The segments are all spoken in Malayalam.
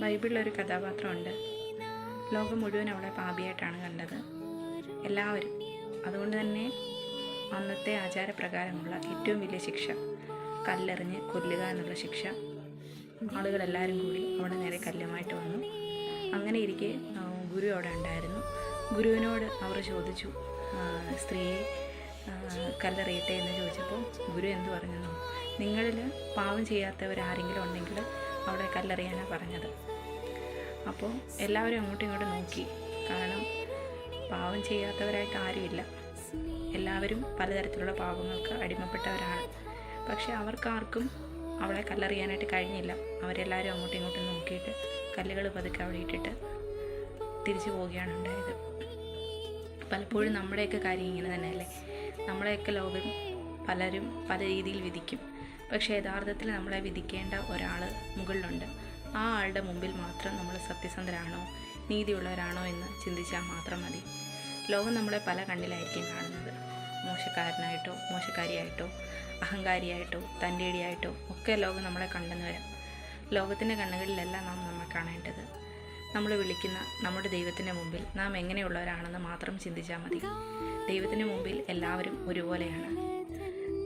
ബൈബിളിലൊരു കഥാപാത്രമുണ്ട്. ലോകം മുഴുവൻ അവളെ പാപിയായിട്ടാണ് കണ്ടത്, എല്ലാവരും. അതുകൊണ്ട് തന്നെ അന്നത്തെ ആചാരപ്രകാരമുള്ള ഏറ്റവും വലിയ ശിക്ഷ കല്ലെറിഞ്ഞ് കൊല്ലുക എന്നുള്ള ശിക്ഷ. ആളുകളെല്ലാവരും കൂടി അവിടെ നേരെ കല്ലുമായിട്ട് വന്നു. അങ്ങനെ ഇരിക്കെ ഗുരു അവിടെ ഉണ്ടായിരുന്നു. ഗുരുവിനോട് അവർ ചോദിച്ചു, സ്ത്രീയെ കല്ലെറിയട്ടെ എന്ന് ചോദിച്ചപ്പോൾ ഗുരു എന്തു പറഞ്ഞെന്നോ, നിങ്ങളിൽ പാവം ചെയ്യാത്തവരാരെങ്കിലും ഉണ്ടെങ്കിൽ അവിടെ കല്ലെറിയാനാണ് പറഞ്ഞത്. അപ്പോൾ എല്ലാവരും അങ്ങോട്ടും ഇങ്ങോട്ടും നോക്കി. കാരണം പാവം ചെയ്യാത്തവരായിട്ട് ആരുമില്ല, എല്ലാവരും പലതരത്തിലുള്ള പാവങ്ങൾക്ക് അടിമപ്പെട്ടവരാണ്. പക്ഷെ അവർക്കാർക്കും അവളെ കല്ലെറിയാനായിട്ട് കഴിഞ്ഞില്ല. അവരെല്ലാവരും അങ്ങോട്ടും ഇങ്ങോട്ടും നോക്കിയിട്ട് കല്ലുകൾ പതുക്കെ അവിടെ ഇട്ടിട്ട് തിരിച്ചു പോവുകയാണ് ഉണ്ടായത്. പലപ്പോഴും നമ്മുടെയൊക്കെ കാര്യം ഇങ്ങനെ തന്നെയല്ലേ. നമ്മളെയൊക്കെ ലോകം പലരും പല രീതിയിൽ വിധിക്കും. പക്ഷേ യഥാർത്ഥത്തിൽ നമ്മളെ വിധിക്കേണ്ട ഒരാൾ മുകളിലുണ്ട്. ആ ആളുടെ മുമ്പിൽ മാത്രം നമ്മൾ സത്യസന്ധരാണോ നീതിയുള്ളവരാണോ എന്ന് ചിന്തിച്ചാൽ മാത്രം മതി. ലോകം നമ്മളെ പല കണ്ണിലായിരിക്കും കാണുന്നത്. മോശക്കാരനായിട്ടോ മോശക്കാരിയായിട്ടോ അഹങ്കാരിയായിട്ടോ തൻ്റെടിയായിട്ടോ ഒക്കെ ലോകം നമ്മളെ കണ്ടെന്ന് വരാം. ലോകത്തിൻ്റെ കണ്ണുകളിലല്ല നാം നമ്മെ കാണേണ്ടത്. നമ്മൾ വിളിക്കുന്ന നമ്മുടെ ദൈവത്തിൻ്റെ മുമ്പിൽ നാം എങ്ങനെയുള്ളവരാണെന്ന് മാത്രം ചിന്തിച്ചാൽ മതി. ദൈവത്തിൻ്റെ മുമ്പിൽ എല്ലാവരും ഒരുപോലെയാണ്.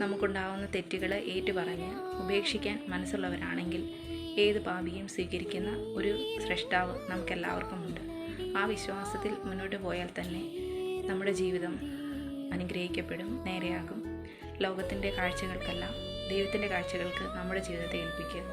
നമുക്കുണ്ടാവുന്ന തെറ്റുകൾ ഏറ്റുപറഞ്ഞ് ഉപേക്ഷിക്കാൻ മനസ്സുള്ളവരാണെങ്കിൽ ഏത് പാപിയും സ്വീകരിക്കുന്ന ഒരു സ്രഷ്ടാവ് നമുക്കെല്ലാവർക്കുമുണ്ട്. ആ വിശ്വാസത്തിൽ മുന്നോട്ട് പോയാൽ തന്നെ നമ്മുടെ ജീവിതം അനുഗ്രഹിക്കപ്പെടും, നേരെയാകും. ലോകത്തിൻ്റെ കാഴ്ചകൾക്കല്ല, ദൈവത്തിൻ്റെ കാഴ്ചകൾക്ക് നമ്മുടെ ജീവിതത്തെ ഏൽപ്പിക്കുക.